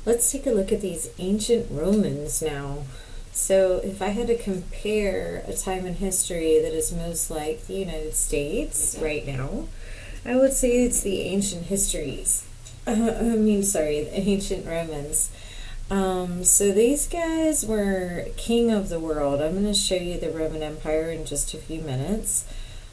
Let's take a look at these ancient Romans now. So, if I had to compare a time in history that is most like the United States right now, I would say it's the ancient histories. The ancient Romans. So these guys were king of the world. I'm going to show you the Roman Empire in just a few minutes.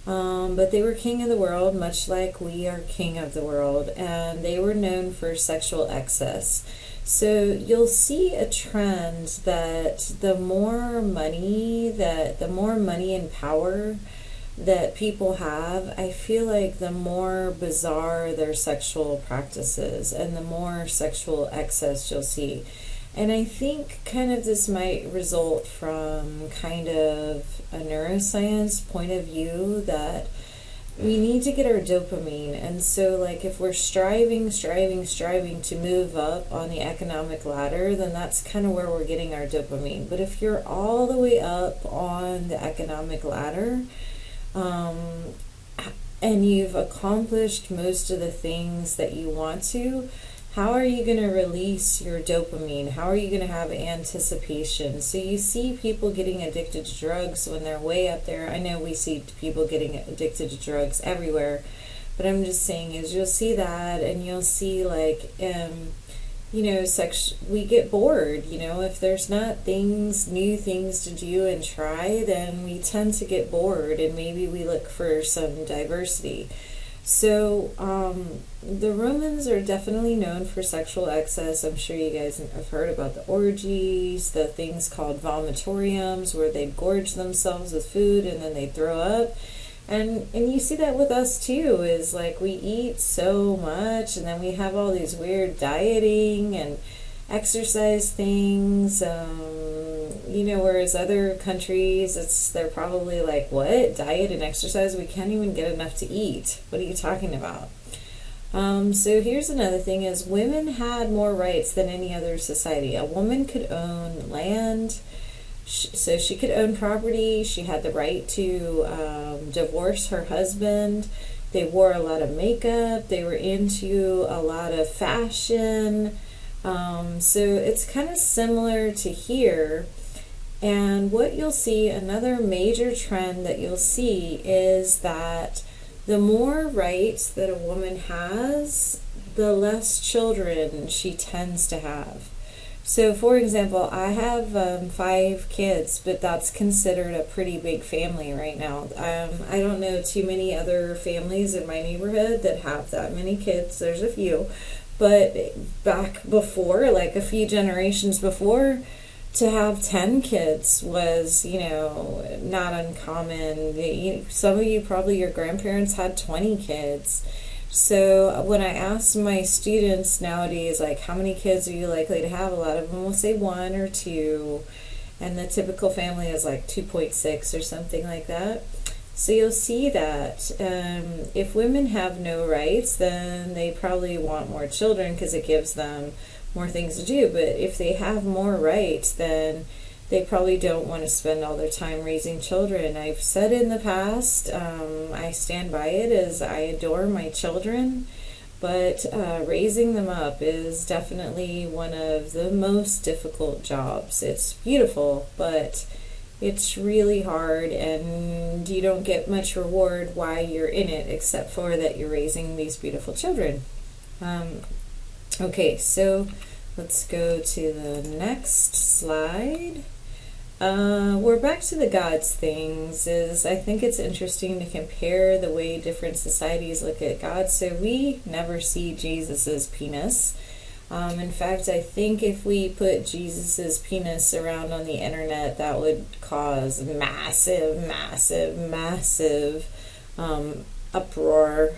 But they were king of the world, much like we are king of the world, and they were known for sexual excess. So you'll see a trend that the more money and power that people have, I feel like the more bizarre their sexual practices and the more sexual excess you'll see. And I think kind of this might result from kind of a neuroscience point of view that we need to get our dopamine. And so, like, if we're striving to move up on the economic ladder, then that's kind of where we're getting our dopamine. But if you're all the way up on the economic ladder, and you've accomplished most of the things that you want to, how are you going to release your dopamine? How are you going to have anticipation? So you see people getting addicted to drugs when they're way up there. I know we see people getting addicted to drugs everywhere, but I'm just saying is you'll see that, and you'll see like we get bored. If there's not new things to do and try, then we tend to get bored, and maybe we look for some diversity. So the Romans are definitely known for sexual excess. I'm sure you guys have heard about the orgies, the things called vomitoriums, where they'd gorge themselves with food and then they'd throw up. And you see that with us too, is like we eat so much and then we have all these weird dieting and exercise things, whereas other countries, they're probably like, what? Diet and exercise? We can't even get enough to eat. What are you talking about? So here's another thing is women had more rights than any other society. A woman could own land, so she could own property. She had the right to divorce her husband. They wore a lot of makeup. They were into a lot of fashion. So it's kind of similar to here. And what you'll see, another major trend that you'll see is that the more rights that a woman has, the less children she tends to have. So, for example, I have 5 kids, but that's considered a pretty big family right now. I don't know too many other families in my neighborhood that have that many kids. There's a few. But back before, like a few generations before, to have 10 kids was, not uncommon. Some of you, probably your grandparents had 20 kids. So when I ask my students nowadays, like, how many kids are you likely to have? A lot of them will say 1 or 2, and the typical family is like 2.6 or something like that. So you'll see that if women have no rights, then they probably want more children because it gives them more things to do. But if they have more rights, then they probably don't want to spend all their time raising children. I've said in the past, I stand by it, as I adore my children, but raising them up is definitely one of the most difficult jobs. It's beautiful, but it's really hard, and you don't get much reward while you're in it, except for that you're raising these beautiful children. Okay, so let's go to the next slide. We're back to the gods things. I think it's interesting to compare the way different societies look at gods. So we never see Jesus's penis. In fact, I think if we put Jesus's penis around on the internet, that would cause massive uproar.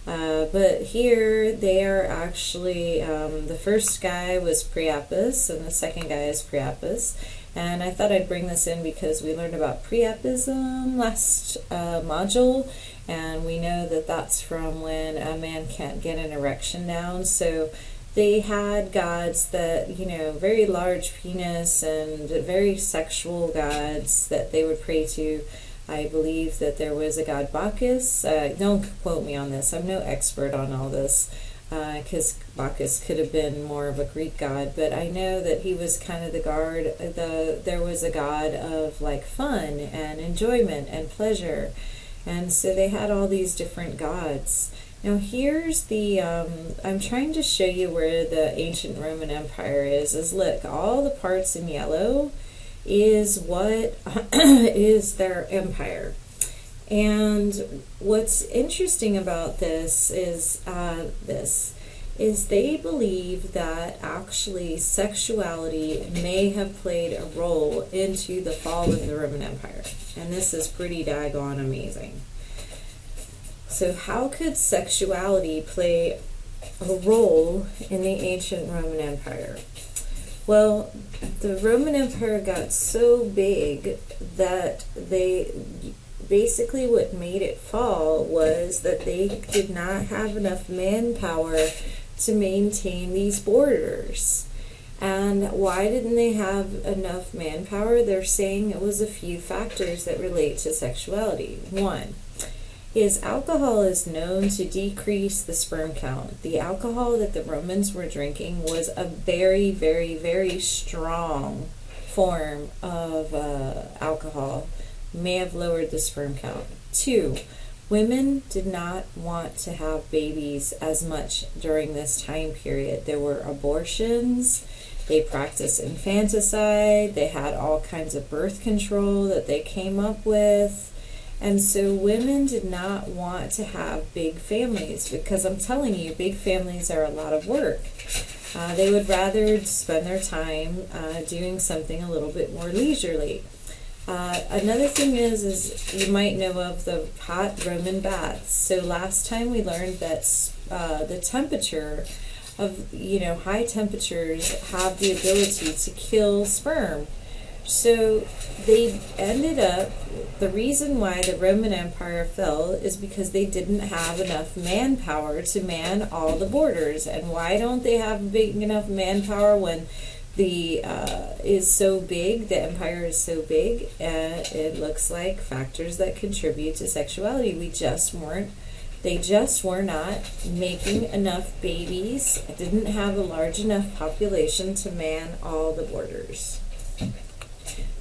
But here they are actually, the first guy was Priapus and the second guy is Priapus. And I thought I'd bring this in because we learned about Priapism last module, and we know that that's from when a man can't get an erection down. So they had gods that, very large penis and very sexual gods that they would pray to. I believe that there was a god Bacchus. Don't quote me on this. I'm no expert on all this. because Bacchus could have been more of a Greek god, but I know that he was kind of there was a god of like fun and enjoyment and pleasure, and so they had all these different gods. Now here's the, I'm trying to show you where the ancient Roman Empire is look, all the parts in yellow is what is their empire. And what's interesting about this is they believe that actually sexuality may have played a role into the fall of the Roman Empire. And this is pretty daggone amazing. So how could sexuality play a role in the ancient Roman Empire? Well, the Roman Empire got so big that basically what made it fall was that they did not have enough manpower to maintain these borders. And why didn't they have enough manpower? They're saying it was a few factors that relate to sexuality. One is alcohol is known to decrease the sperm count. The alcohol that the Romans were drinking was a very, very, very strong form of alcohol. May have lowered the sperm count. Two, women did not want to have babies as much during this time period. There were abortions, they practiced infanticide, they had all kinds of birth control that they came up with. And so women did not want to have big families, because I'm telling you, big families are a lot of work. They would rather spend their time doing something a little bit more leisurely. Another thing is you might know of the hot Roman baths. So last time we learned that the temperature of, high temperatures have the ability to kill sperm. So they ended up, the reason why the Roman Empire fell is because they didn't have enough manpower to man all the borders. And why don't they have big enough manpower when the is so big, the empire is so big? It looks like factors that contribute to sexuality. They just were not making enough babies, didn't have a large enough population to man all the borders.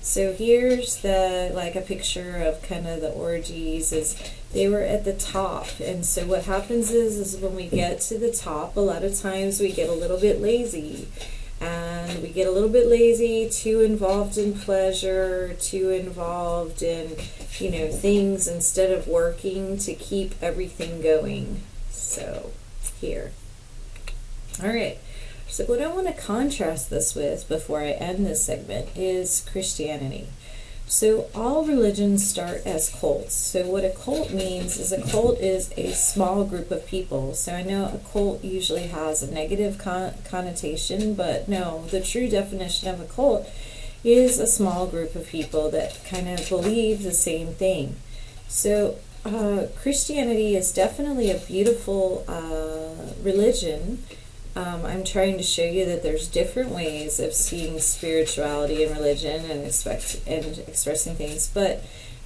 So here's a picture of kind of the orgies. Is they were at the top, and so what happens is when we get to the top, a lot of times we get a little bit lazy. And we get a little bit lazy, too involved in pleasure, too involved in, things instead of working to keep everything going. So, here. All right. So what I want to contrast this with before I end this segment is Christianity. So all religions start as cults. So what a cult means is a cult is a small group of people. So I know a cult usually has a negative connotation, but no, the true definition of a cult is a small group of people that kind of believe the same thing. So Christianity is definitely a beautiful religion. I'm trying to show you that there's different ways of seeing spirituality and religion and expressing things, but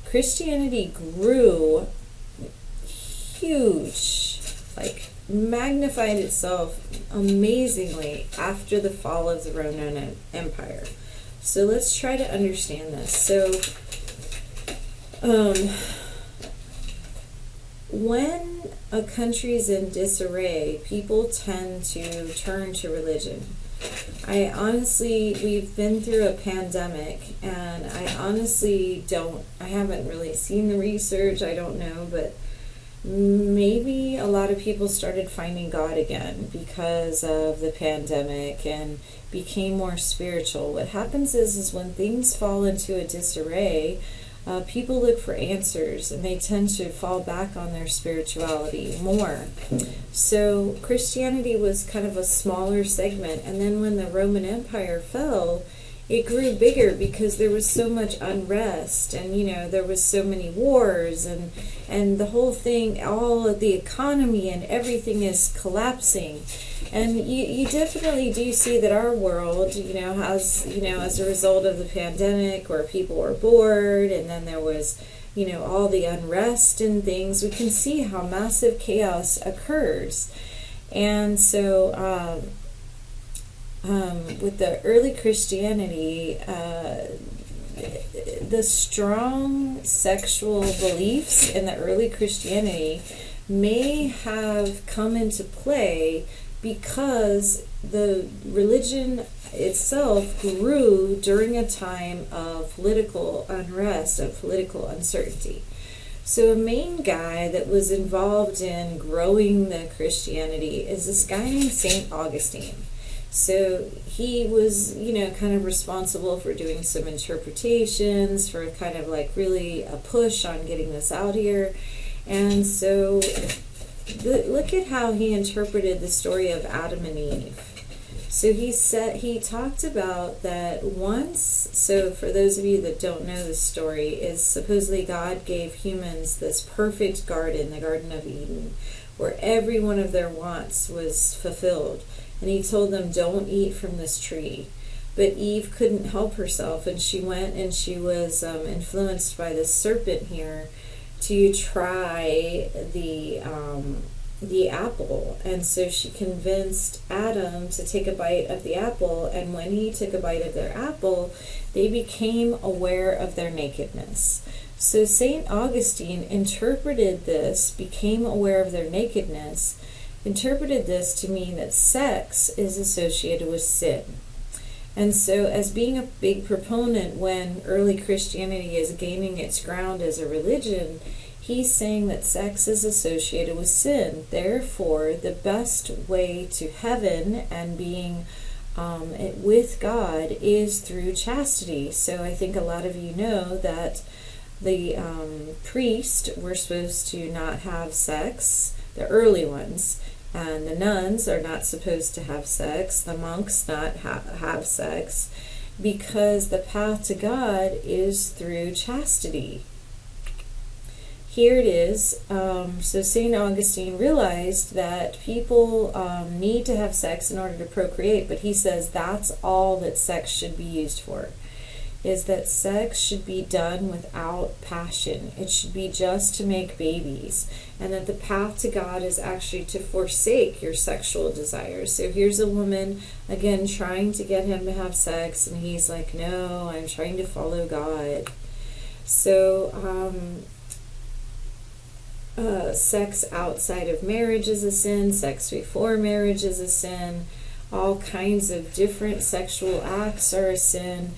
Christianity grew huge, magnified itself amazingly after the fall of the Roman Empire. So let's try to understand this. So when a country's in disarray, people tend to turn to religion. We've been through a pandemic, and I haven't really seen the research, I don't know, but maybe a lot of people started finding God again because of the pandemic and became more spiritual. What happens is when things fall into a disarray, people look for answers, and they tend to fall back on their spirituality more. So Christianity was kind of a smaller segment, and then when the Roman Empire fell, it grew bigger because there was so much unrest, and there was so many wars, and the whole thing, all of the economy and everything is collapsing. And you definitely do see that our world, has, as a result of the pandemic, where people were bored, and then there was, all the unrest and things, we can see how massive chaos occurs. And so with the early Christianity, the strong sexual beliefs in the early Christianity may have come into play because the religion itself grew during a time of political unrest, of political uncertainty. So a main guy that was involved in growing the Christianity is this guy named St. Augustine. So he was, kind of responsible for doing some interpretations, for kind of like really a push on getting this out here. And so look at how he interpreted the story of Adam and Eve. So he talked about that once, so for those of you that don't know the story, is supposedly God gave humans this perfect garden, the Garden of Eden, where every one of their wants was fulfilled. And he told them, don't eat from this tree. But Eve couldn't help herself, and she went and she was influenced by this serpent here to try the apple. And so she convinced Adam to take a bite of the apple, and when he took a bite of their apple, they became aware of their nakedness. So St. Augustine interpreted this, became aware of their nakedness, interpreted this to mean that sex is associated with sin. And so as being a big proponent when early Christianity is gaining its ground as a religion, he's saying that sex is associated with sin. Therefore, the best way to heaven and being with God is through chastity. So I think a lot of you know that the priests were supposed to not have sex, the early ones, and the nuns are not supposed to have sex, the monks not have sex, because the path to God is through chastity. Here it is. So St. Augustine realized that people need to have sex in order to procreate, but he says that's all that sex should be used for, is that sex should be done without passion. It should be just to make babies, and that the path to God is actually to forsake your sexual desires. So here's a woman, again, trying to get him to have sex, and he's like, no, I'm trying to follow God. So sex outside of marriage is a sin, sex before marriage is a sin, all kinds of different sexual acts are a sin.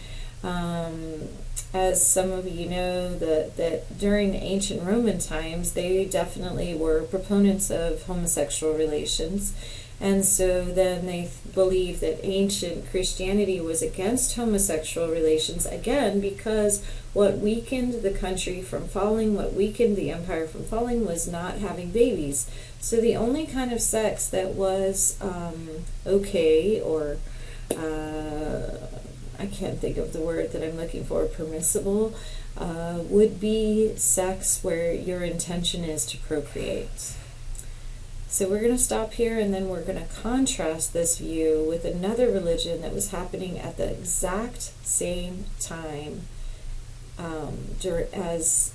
As some of you know, that during ancient Roman times, they definitely were proponents of homosexual relations. And so then they believed that ancient Christianity was against homosexual relations, again, because what weakened the country from falling, what weakened the empire from falling, was not having babies. So the only kind of sex that was okay, or I can't think of the word that I'm looking for, permissible, would be sex where your intention is to procreate. So we're going to stop here, and then we're going to contrast this view with another religion that was happening at the exact same time as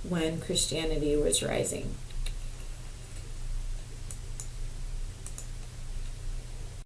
when Christianity was rising.